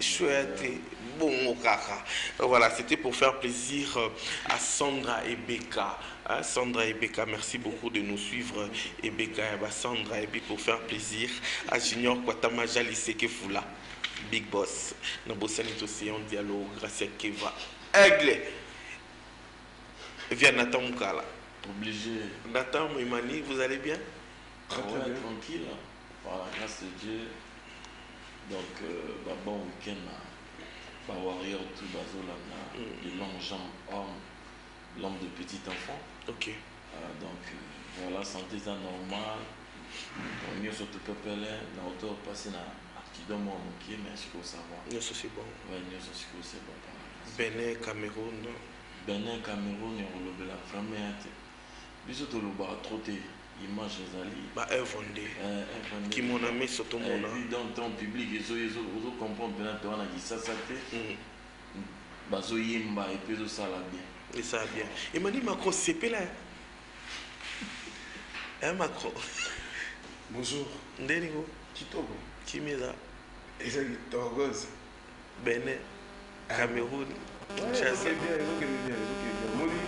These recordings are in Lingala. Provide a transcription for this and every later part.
Chouette. Bon, kaka. Voilà, c'était pour faire plaisir à Sandra et Becca. Hein, Sandra et Becca, merci beaucoup de nous suivre. Et Becca et Sandra et Becca pour faire plaisir à Junior Kwatama Jaliseke Fula. Big Boss. Nabosani aussi en dialogue grâce à Keva. Aigle. Viens Nathan Moukala. Obligé. Nathan Moimani, vous allez bien? Très bien. Tranquille. Par la grâce de Dieu. Donc, bon week-end. Warrior tout bazolana, de longues jambes hommes, l'homme de petit enfant. Ok. Donc voilà, santé ça normal. On est sur tout peuple là, on doit passer à qui donne mon qui mais je peux savoir. Nous c'est bon. Ouais, nous c'est bon. Bénin, Cameroun. Bénin, Cameroun et on le la vraiment. Bisous tout le bar trotter. Image ezali ba evonde qui mon ami sur ton monde dans ton public ils comprendre bien toi na qui ça te bazo yimba et puis ça la bien et ça bien et mani Macron c'est là hein Macron bonjour ndenigo kitoko kimeza ezali Togoz Bénin Cameroun Kinshasa bien moli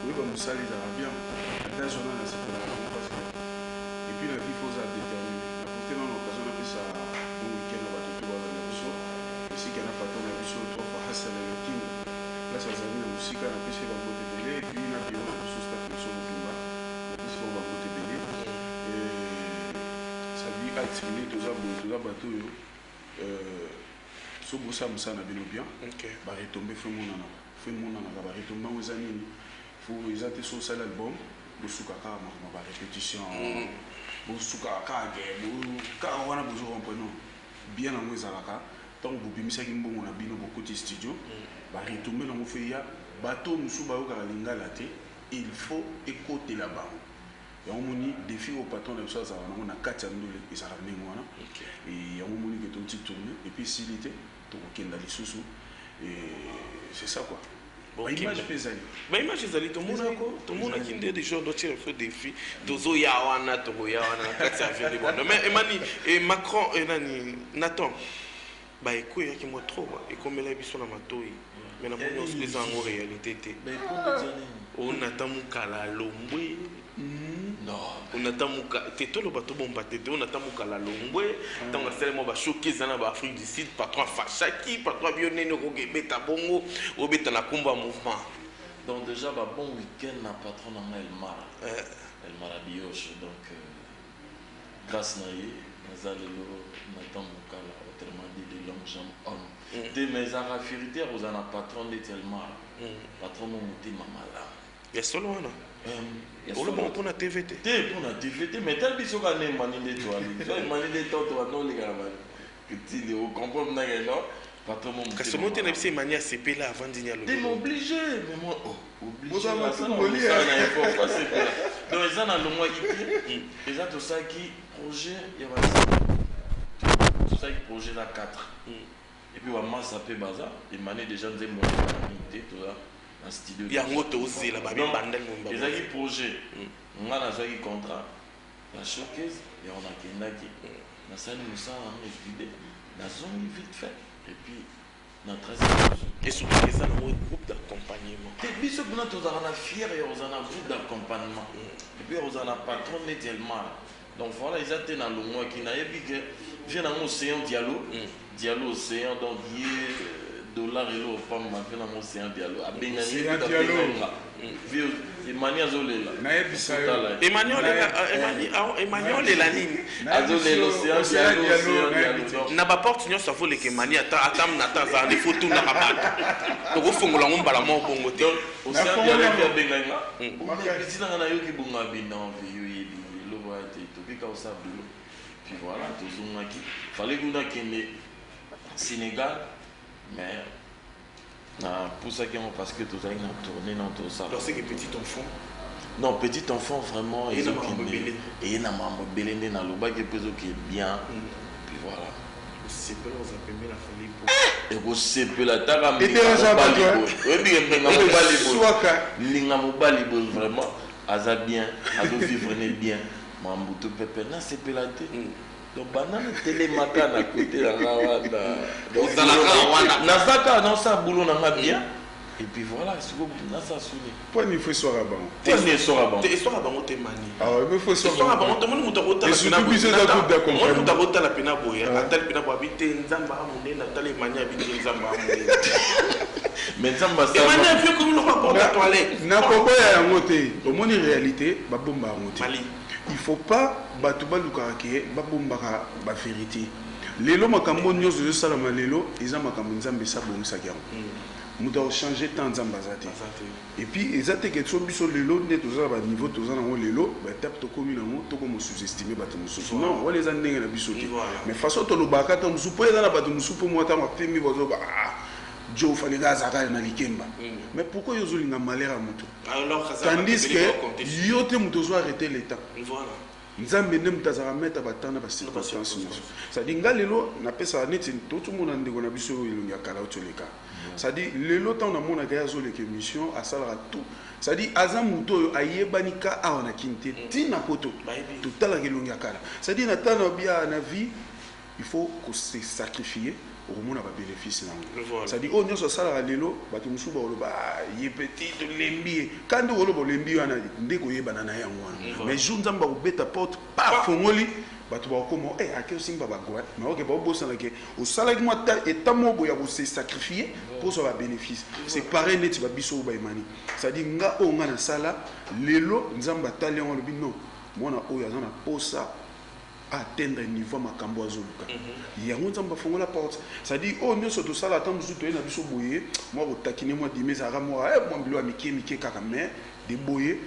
oui comme ça les arabiens dans zone na c'est et puis la vie faut ça déterminer la portée dans l'occasion de ça au week-end on va tout voir la biso ici qu'il y a pas tant la biso trop Hassan et King là ça ça vient aussi quand on peut se voir côté télé et puis la bio on se start sur le combat on peut se voir côté télé et ça dit à exprimer tout ça bateau so bossa musana bino bien ba retomber fait mon nana ba retomber aux amis faut ils ont sur ça l'album bosuka ka ma répétition bosuka ka ka wana bozo comprenons bien en ezalaka tant bobimisa ki mbongo na bino beaucoup de studio ba retomber na mo fait ya bateau musu ba yoka lingala te il faut écouter là-bas. Il y a un défi au patron de ça, on a 4 ans de ça et il y a un moment qui est un petit tourné et puis s'il était tout dans les sous et c'est ça quoi. Bon, image pesali. Mais image pesali tout le monde a qui des gens d'autres fait défi. Tozo yawana to yawana 4 ans de bon. Mais Emani et Macron et nani Nathan. Ba ekoya ki mo trop et comme la biso na matoi. Mais na mo se en réalité té. On attend Moukala Lombwe. Non. On attend Moukala. T'es tout le bateau bon bateau. On attend Moukala Lombwe. Tant que c'est moi va choquer ça na Afrique du Sud. Patron Fachaki, patron Bionné no Beta Bongo, au Beta na Kumba mouvement. Donc déjà bah bon week-end na patron na Elmara. Elmara Bioche donc grâce na yé, nazalelo nattant Moukala autrement dit de longues jambes hommes. Des mes arafirité aux ana patron de Elmara. Patron mon monté mamala. Il y a solo là. Pour le bon pour la TVT. Pour la TVT, mais tel biso ka ne mani de toi. Tu mani de toi toi non les gars. Que tu le comprends na non. Patron mon. Parce que mon tene c'est mani à CP là avant d'y aller. T'es obligé, mais moi obligé. Ça na faut pas c'est là. Donc ça na le mois qui et ça tout ça qui projet il y a tout ça qui projet là 4. Et puis on masse à peu bazar, et mani déjà nous mon tout ça. Il y a un autre osé là-bas, il y a un projet, on a un contrat, la showcase, et on a Kendaki, la salle nous ça en vidé, la zone vite fait, et puis notre et surtout les gens ont un groupe d'accompagnement. Et puis ce que nous avons fier et on a un groupe d'accompagnement, et puis on a un patron tellement. Donc voilà, ils étaient dans le mois qui n'a pas que vient dans l'océan dialogue, dialogue océan donc dollar et l'eau femme m'a fait dans mon océan dialogue a bien vieux Emmanuel Zolela Emmanuel la ligne azole l'océan dialogue na ba porte nyo ça faut les que mani atam na taza les photos na rabat to go fongola ngombala mo bongo te océan dialogue ya benganga on est petit na yoki bonga bina vieux yebi lo va te to bika au sable puis voilà tout zonga qui fallait qu'on a kene Sénégal. Mais pour ça parce que tout ça il a tourné dans tout ça. Donc c'est que petit enfant. Non, petit enfant vraiment ils ont qui et il n'a pas belendé dans le bas qui est bien. Puis voilà. C'est pas on s'appelle la famille. Et vous c'est peu la taga. Et déjà pas. Oui bien linga mobali vraiment aza bien, azo vivre bien. Mambuto pepe na c'est pelaté. donc banane telemaka na côté na nga wana Nazaka naza boulot na nga bien et puis voilà nasa suni po ni faut soir avant te soir avant te mani ah ouais mais faut soir avant te moni muta kota et surtout biso za tout d'accompagner muta kota la pena boya atal pena bo habite nzamba amune na tale mani habite nzamba amune mais nzamba ça mani fait comme le rapport de toilette na poko ya yango te omoni réalité babomba yango te mali il faut pas bato balukaka ke babombaka bavérité lelo makambo nyonso ezosalama lelo eza makambo nzambe esabongisaki yango moto achange temps nzambe aza te et puis eza te ke so biso lelo nde toza na baniveau toza nango lelo baetape tokomi nango tokoma sous-estime bato mosusu non wana eza ndenge na biso te mais façon tolobaka ata mosusu mpo eza na bato mosusu mpo mwa ntango apemi bazoba jo falinga azalaka na likemba mais pourquoi yo ozolinga malheur ya moto tandis que yo te moto ozo arrêter l'état nzambe nde moto azalaka meta batanga na bacirconstance nyonso cestadire nga lelo napesaka neti totomona ndeko na biso oyo elongi ya kala otoleka cestadire lelo ntango namonaka ye azoleka émission asalaka tout cestadire aza moto oyo ayebani ka awa na kini te ntina poto totalaka elongi ya kala cestadire na ntango na bia na vie il faut se sacrifier okomona babénéfice nango cestadire oyo nyonso asalaka lelo bato mosusu bakoloba ye petit tolembi ye kandi okoloba olembi wana nde koyebana na ye yango wana mais jour nzambe bakobeta porte pafongoli bato bakokoma ake osimba bagwa maoke baobosanake osalaki mwa eta moko boya kose sacrifier mpo zwa babénéfice c'est pareil neti babiso oyo bayemani cestadire nga oyo nga nasala lelo nzambe atali yango alobi non mwana oyo aza na posa atteindre niveau makambo azoluka yango nzambe afongola porte c'est-à-dire oyo nyonso tosala ata mosusu toye na biso boye mwa kotakine mwa dime ezalaka mwa mbilo ya mike kaka mais de boye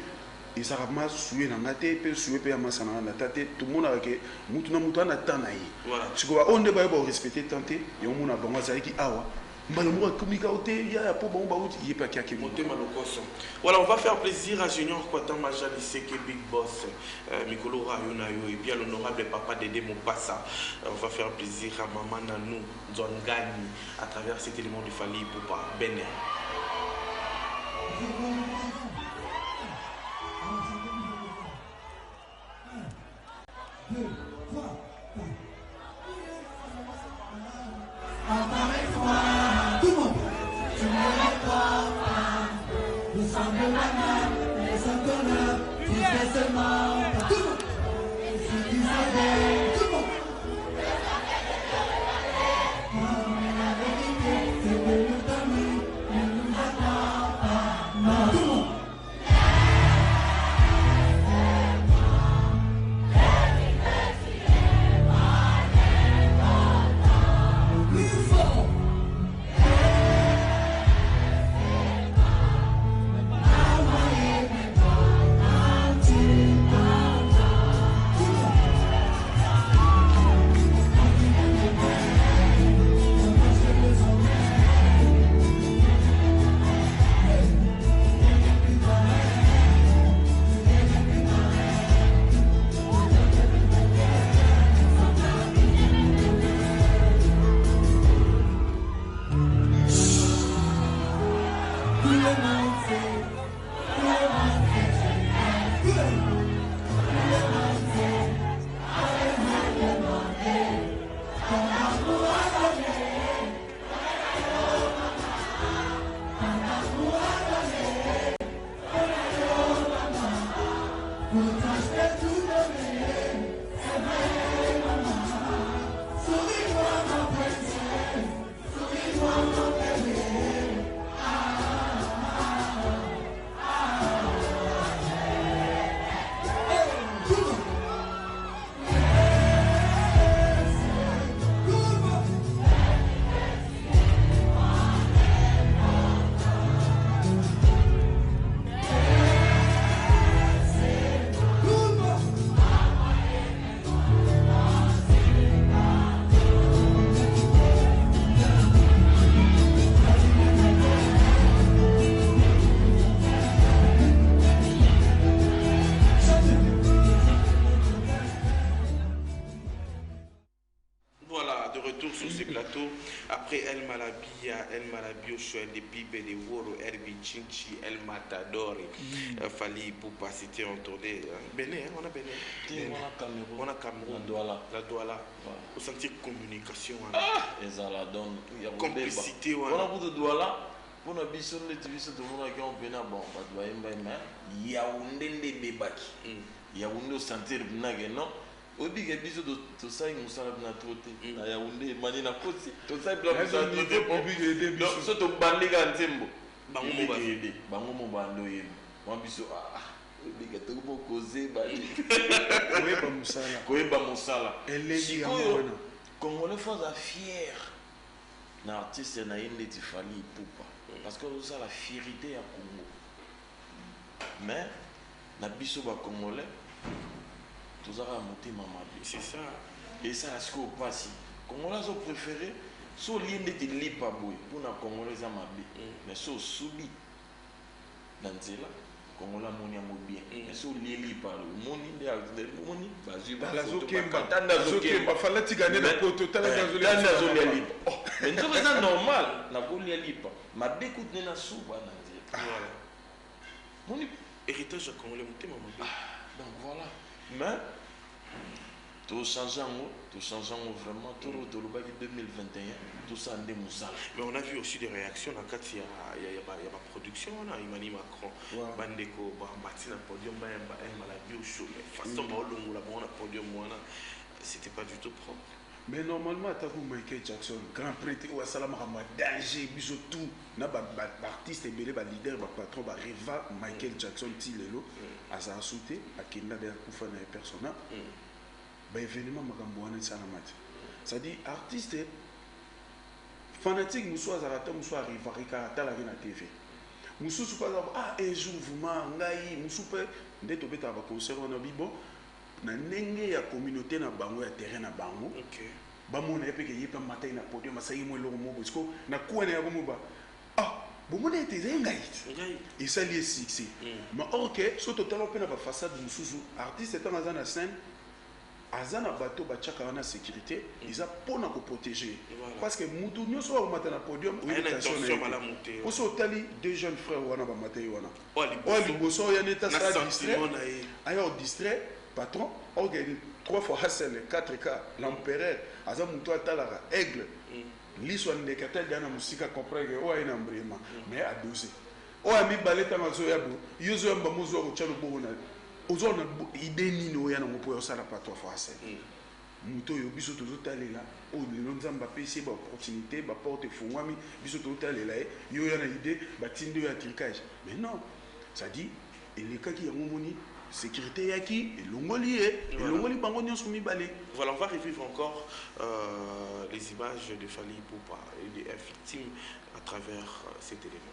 ezalaka ma suye na nga te mpe suye mpe ya masa na nga na ta te tomonaka ke mutu na mutu ana ta na ye sikoba oyo nde bayeba korespecte tan te yango mona bango azalaki awa mbala moko akomika o te ya po bango bauti ye mpe akiaki motema lokoso. Voilà, on va faire plaisir à Junior Kwatan Maja Liseke Big Boss Mikolo Rayo Nayo et bien l'honorable papa Dédé Mopassa. On va faire plaisir à maman Nanou Nzongani à travers cet élément du Fali Poupa Benin. Après El Malabia, El Malabio, El Bibe, de Woro, El Bichinchi, El Matador, Fali Poupa, c'était entouré. Bénin, on a Bénin. On a Cameroun. La Douala. Au sentier communication. Et ça la donne. Complicité. On a beaucoup de Douala. Pour la bison, les divisions de mon agent, on a bon, pas de Yaoundé de Bébaki. Yaoundé au sentir non. Au dit que biso de tout ça, il nous a troté. Na Yaoundé, mani na kosi. Tout ça, il doit nous a troté. Donc, surtout bandé gantembo. Bango mo bando yé. Moi biso dit que tout le monde causé bali. Koeba musala. Sikoyo, Congolais font ça fier. Na artiste na yende tifali poupa. Parce que nous a la fierté à Congo. Mais na biso ba Congolais. Tout ça a monté ma mabi. C'est ça. Et ça, ce qu'on passe. Congolais ont préféré, so lien de lipa boy pour na Congolais à mabi. Mais so subi. Dans cela, Congolais moni amo bien. Mais so lien lipa le moni de moni bazu ba. La zokemba. La zokemba. Fallait tu gagner la poto. T'as la gasolina lipa. Mais nous c'est normal. Na ko lien lipa. Ma bécoute na souba dans cela. Voilà. Moni héritage congolais monté ma mabi. Donc voilà. Mais tout changeant vraiment, tout le 2021, tout ça en démoussal. Mais on a vu aussi des réactions dans le cadre, il y a ma production, Emmanuel Macron, Bandeko, Batina Podium, Maladie au show, mais façon, on a podium, c'était pas du tout propre. Mais normalement, tu as Michael Jackson, grand prêtre, ou Salam Rama, danger, biso tout, na artiste et belé, leader, patron, Reva, Michael Jackson, Tilelo, Asa Souté, à Kenda de Koufana et persona, événement Magamboane Salamati. Ça dit, artiste, fanatique, nous sommes à Zarata, nous sommes à Rivarika, à la TV. Nous sommes pas un jour, vous m'engaillez, nous sommes pas, dès que tu as un concert, on a dit bon. Na ndenge ya communauté na bango ya terrain na bango bamona epeke yepa matai na podium asayi mo eloko moko parce que na kuana ya bomoba bomona ete ngai et ça lié succès mais ok so total pe na ba façade mususu artiste etant dans la scène azana bato ba chaka na sécurité ils a pona ko protéger parce que mutu nyoso wa mata na podium ou intention na monter oso tali deux jeunes frères wana ba matai wana o liboso ya neta ça distrait ayo distrait patron, ok, 3 fois Hassel, 4 cas, l'empereur, Azam Moutoua Talara, Aigle, l'histoire de Katel Diana Moussika comprend que oh, il y a un bréma, mais à 12. Oh, ami Baleta Mazoyabo, Yozo Mbamozo, Chalo Bona, Ozon, idée Nino, Yana Moupoua Sala, pas 3 fois Hassel. Mouto Yobiso Totale là, oh, le Lonzamba PC, opportunité, porte Fouami, Biso Totale là, Yo Yana idée, Batinde à tricage. Mais non, ça dit, et les cas qui ont moni. Sécurité yaki et l'ongoli et l'ongoli bangonio soumis balé. Voilà, on va revivre encore les images de Fali Poupa et des victimes à travers cet élément.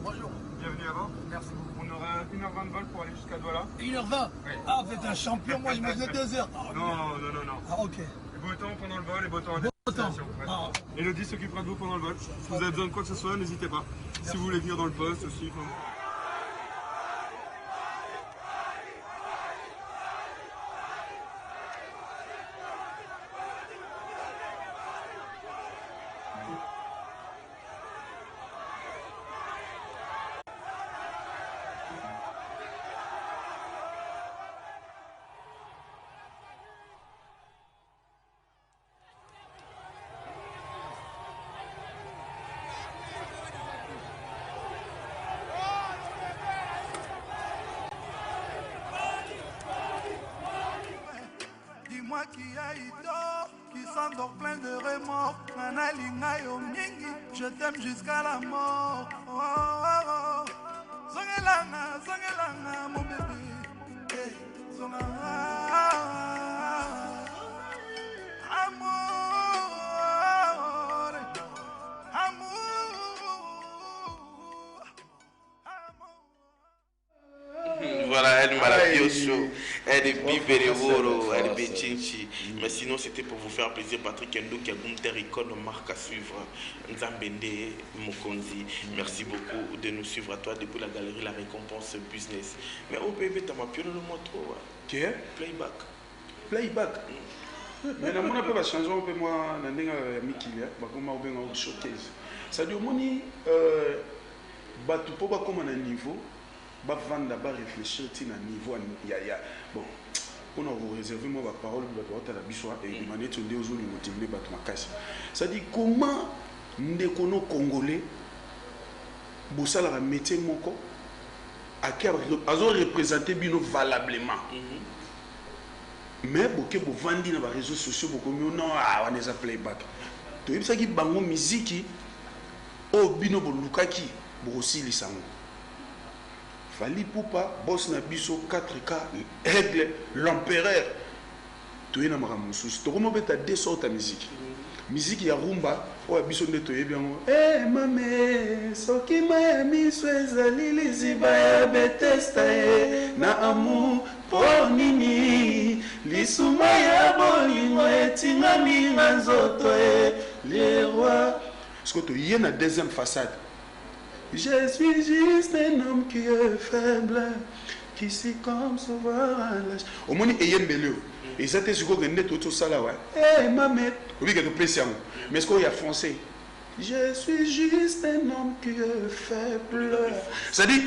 Bonjour. Bienvenue avant. Merci beaucoup. On aura 1h20 de vol pour aller jusqu'à Douala. 1h20 oui. Ah, vous êtes un champion, moi je me faisais 2 heures. Oh, non. Ah, ok. Beau temps pendant le vol et beau temps à destination. Ouais. Ah. Elodie s'occupera de vous pendant le vol. Si vous avez besoin de quoi que ce soit, n'hésitez pas. Merci. Si vous voulez venir dans le poste aussi. Dis-moi qui a eu tort, qui s'endort plein de remords. Nanalinga yo mingi, je t'aime jusqu'à la mort. Oh, oh, oh. Zongelanga, mon bébé. Hey, zongelanga. Amour, amour. Voilà, elle m'a la chaud. Elle est Bibereworo, elle est Bechinchi. Mais sinon, c'était pour vous faire plaisir. Patrick Endo, qui a Gunther Icon, marque à suivre. Nzambende, Mokonzi. Merci beaucoup de nous suivre à toi depuis la galerie La Récompense Business. Mais au bébé, t'as ma piole le mot trop. Qui est Playback. Playback. Mais on a pas changé un peu moi dans les Mikilia, comme on a showcase. Ça dit au moins batu pour comme un niveau, bah vendre bah réfléchir à un niveau ya bon. On a réservé moi la parole pour la bisoa et demander de nous aux motiver batu makasi. Ça dit comment ndekono congolais bosala la métier moko aki azo représenter bino valablement. Mais beaucoup de vendre dans les réseaux sociaux, beaucoup de non, on est à playback. Tu sais que bango musique, au bino bolukaki, aussi les sangs. Fali poupa, boss na biso 4K, aigle, l'empereur. Tu es na maramusu. Tu comment tu as deux sortes de musique. Musique ya rumba, o biso ne to bien. Eh mame, soki Miami swezali liziba ya Bethesda na amour. Oh nini, lisuma ya bolingo etingami na nzoto les rois. Est-ce que tu y a une deuxième façade? Je suis juste un homme qui est faible, qui s'y comme sauveur à l'âge. Au moins, il y a une belle. Et ça, c'est ce que tu as tout ça là. Eh, maman, oui, que tu peux dire. Mais est-ce qu'il y a français? Je suis juste un homme qui est faible. Ça dit,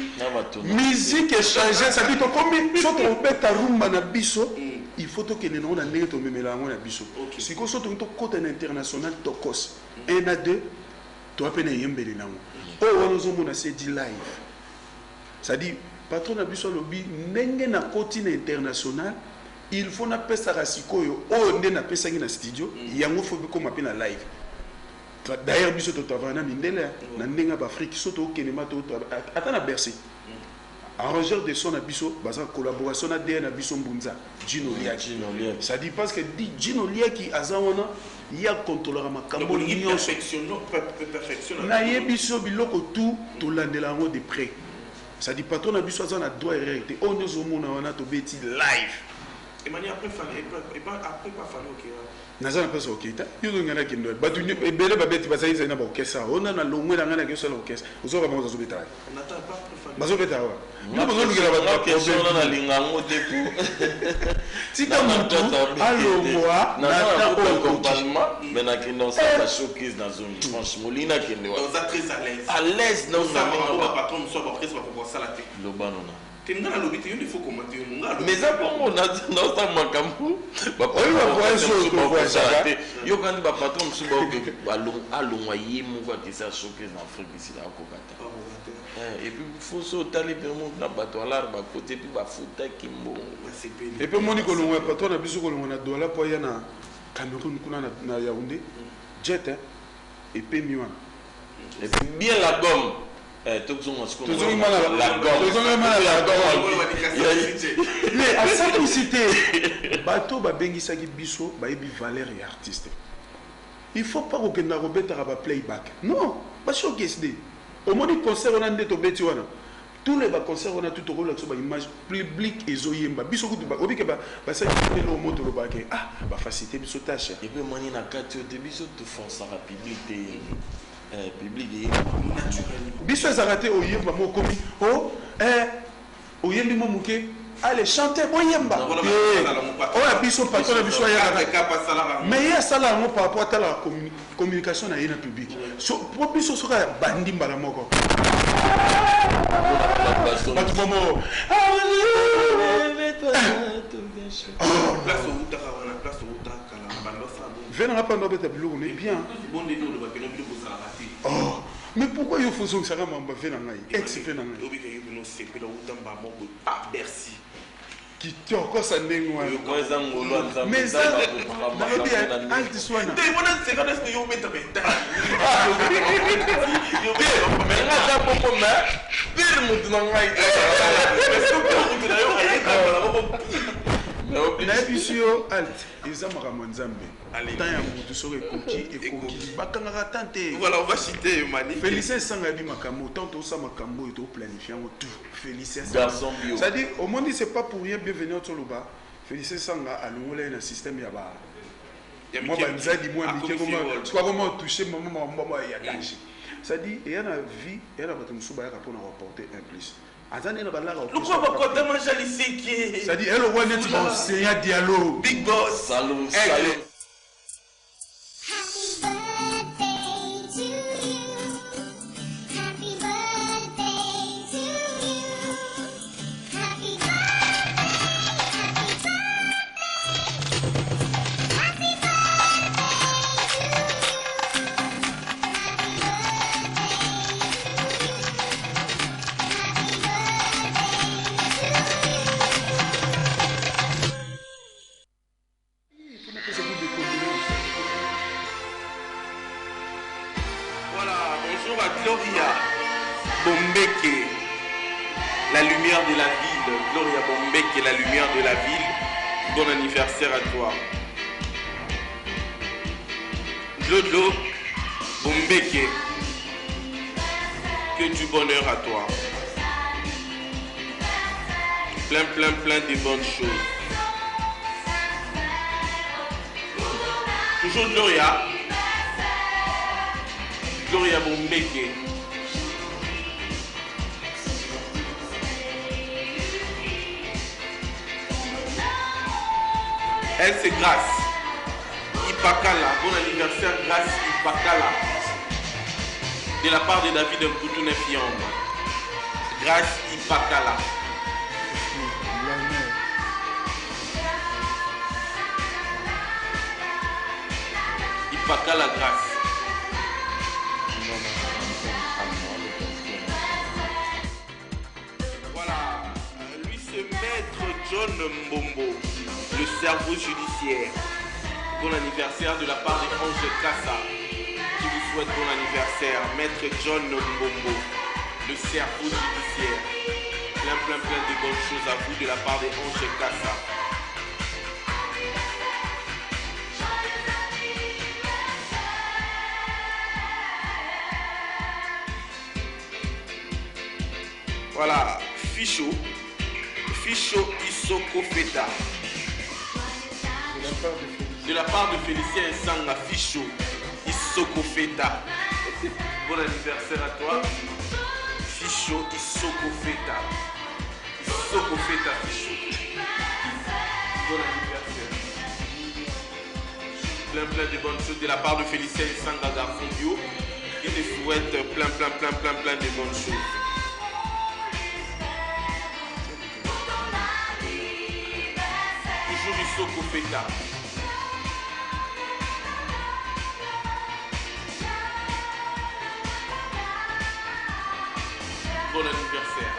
musique est changée. Ça dit, comme si tu repères ta rumba na biso, il faut que les gens n'aient pas de la biso. Si tu as un côté international, tu as 1 à 2, tu as peine à y aller. Oh, on a dit live. Ça dit, patron na biso lobby, n'engé na côté international, il faut na pesa rasiko yo. Oh, n'engé na pesa na studio, il y a un faut comme appelle na live. D'ailleurs, biso to travailler na mindele na ndenga ba Afrique soto okenema to attends na Bercy. Arrangeur de son na biso baza collaboration na DN na biso Mbunza Gino Liaki. Ça dit parce que dit Gino Liaki azawana ya contrôleur makambo nyonso perfection na ye biso biloko tout to landela ngo de près. Ça dit patron na biso azana droit et réalité on nous omona wana to beti live. Et mani après pas fallu OK. Nazana pesa okita yuzo ngana kindo batu ebele babeti basayi na ba okesa ona na longwe na ngana ke sala okesa uzoka bango zo beta on attend pas bazo beta wa nous besoin de la question na lingango te ko tika mutu alongwa na ta accompagnement mais na kindo ça va showcase dans zone franchement lina kindo on est très à l'aise non ça va patron nous soit après ça va pouvoir ça la tête le banana. Il faut commenter. Mais ça, on a dans sa makambu. Bah, yo quand ba patron su ba ke alongwa ye mouva que ça showcase en Afrique ici là kokata. Et puis faut so tali vraiment na bato alar ba côté puis ba futa kimbo. Et puis moni ko longwa patron na biso ko longwa na dola po ya na Cameroun kuna na Yaoundé jet et puis miwan. Et puis bien la gomme. Toujours la mais à simplicité bateau babengisaki biso bayebi valeur et artiste. Il faut pas que na robeta ba playback. Non, ba showcase de. Au moins du concert on a ndeto beti wana. Tous les concerts on a tout au rôle sur image public ezoyemba. Biso kutu ba obike ba ça le moto lo ba ke ah ba faciliter biso tâche. Et puis moni na kati de biso to force rapidité. Public et naturel. Biso ezarate oyemba mokomi oh oyembi mo muke allez chanter oyemba. Oh ya biso patron biso ya mais ya sala ngo par rapport à la communication na yena public. So pour biso soka bandi mbala moko. Batu momo. Place au Utaka wana place au Utaka la bando ça. Venez pas dans bête bleu on est bien. Bon de nous le bakeno biloko ça. Oh, mais pourquoi il faut que ça m'a fait dans l'aïe? Ex-fait dans l'aïe. Obi que nous c'est que là où t'as mot ah merci. Qui te encore ça n'est moi. Mais ça, dans le bien, alti soit là. Mais voilà, c'est quand est-ce que vous mettez bête. Mais là, j'ai pas pour moi. Pire monde dans l'aïe. Mais nayebi si yo alt eza makambo ya nzambe Allez. temps ya motu soki ekoki bakangaka tan te. Voilà, on va citer Mani. Félicien esanga yebi makambo tant tosa makambo oyo toplanifie yango tout. Félicien Garçon bio. c'est-à-dire au monde c'est pas pour rien bienvenue otoloba Félicien esanga alongola ye na système ya ba moi banzadi moi mike comment toucher maman ya danger. C'est-à-dire il y a la vie il y a la bato musuba ya pour apporter un plus. Pourquoi va côté manger lycée qui est c'est-à-dire elle voit net enseignant dialogue Big Boss Salon, salon. Gloria Bombeke, la lumière de la ville. Gloria Bombeke, la lumière de la ville. Bon anniversaire à toi. Jojo Bombeke, que du bonheur à toi. Plein de bonnes choses. Toujours Gloria. Gloria Bombeke. Elle c'est Grâce Ipakala. Bon anniversaire Grâce Ipakala. De la part de David Mputu Fiambe. Grâce Ipakala. Ipakala Grâce. Voilà, lui c'est Maître John Mbombo, le cerveau judiciaire. Bon anniversaire de la part des Ange Kassa, qui vous souhaite bon anniversaire. Maître John Mbombo, le cerveau judiciaire. Plein de bonnes choses à vous de la part des Ange Kassa. Voilà, Ficho Isoko Feta. De la part de Félicien Sanga, Ficho Isoko Feta. Bon anniversaire à toi. Ficho Isoko Feta. Isoko Feta, Ficho. Bon anniversaire. Plein de bonnes choses de la part de Félicien Sanga, garçon bio. Qui te souhaite plein de bonnes choses. Isoko Feta. Bon anniversaire.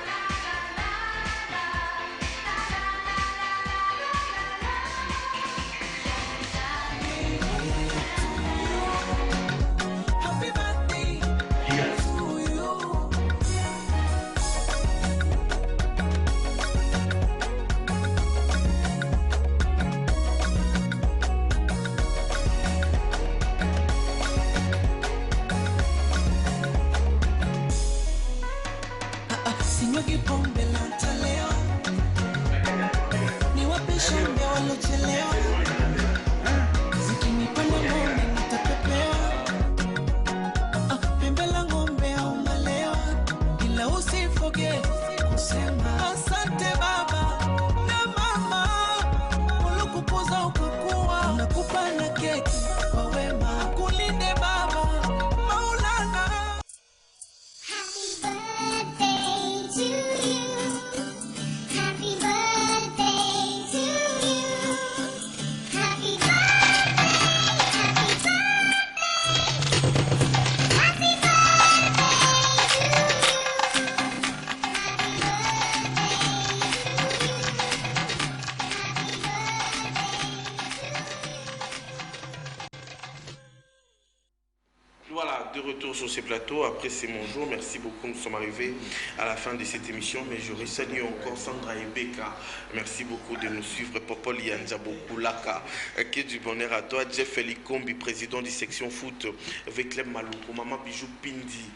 de retour sur ces plateaux. Après, c'est mon jour. Merci beaucoup. Nous sommes arrivés à la fin de cette émission. Mais je salue encore Sandra Ebeka. Merci beaucoup de nous suivre. Popol Yanjabo Kulaka. Que du bonheur à toi. Jeff Elikombi, président de section foot. Avec Clem Malouko, Maman Bijou Pindi,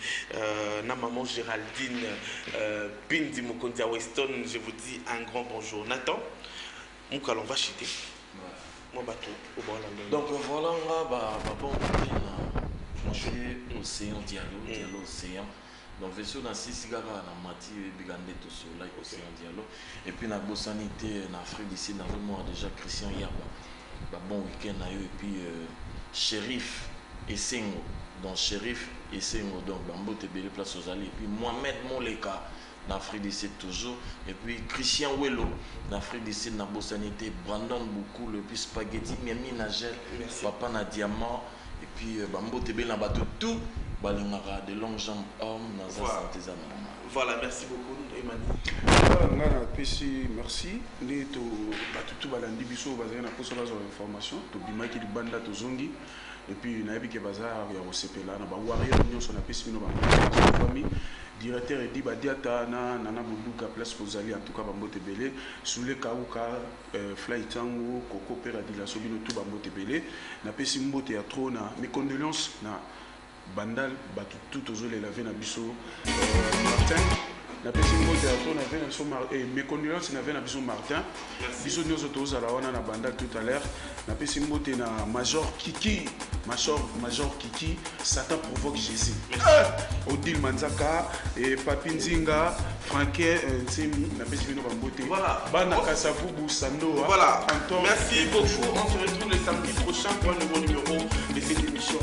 na Maman Géraldine Pindi Mukondia Weston. Je vous dis un grand bonjour. Nathan, on va chiter. Moi, bateau, au bord de donc voilà, on manger Océan Diallo, Océan. Donc, vaisseau dans 6 cigares, on a mati, bigandé tout sur l'Océan Diallo. Et puis, on a Bossanité, en Afrique d'ici, dans le mois déjà, Christian Yaba. Bon week-end, et puis Shérif et Sengo. Donc, Shérif et Sengo, donc, Bambo Tebele, place aux Alliés. Et puis, Mohamed Moleka. En Afrique du Sud toujours, et puis Christian Wello, en Afrique du Sud, dans Bossanité, Brandon Beaucoup, le puis Spaghetti, Miami Nagel, Papa na Diamant, et puis Bambo Tebe na bateau, tout, Balingara, de longues jambes, hommes, dans un santé. Voilà, merci beaucoup, Emmanuel. Merci. Nous tout balandi biso bazana pour savoir information, to bimaki di banda to zongi. Et puis na yebike bazar ya osepela na ba warrior nyonso na pesi bino ba famille. Directeur Edi Badiata na Nana Boulouka place Pozali en tout cas Bambo Tebele Soule Kauka Fly Tango Coco Peradi la Sobino tout Bambo Tebele na pesi mbo théâtre na mes condoléances na Bandal batu tout aux les laver na biso Martin na pesi mbo théâtre na vena so mes condoléances na vena biso Martin biso nous autres à la wana na Bandal tout à l'heure na pesi mbo na Major Kiki Major Kiki, Satan provoque Jésus. Odile Manzaka, et Papi Nzinga, Franquet, Nsemi, la Pesvino Bambote. Voilà. Bana Kasavubu, Sando. Voilà. Merci beaucoup. On se retrouve le samedi prochain pour un nouveau numéro de cette émission.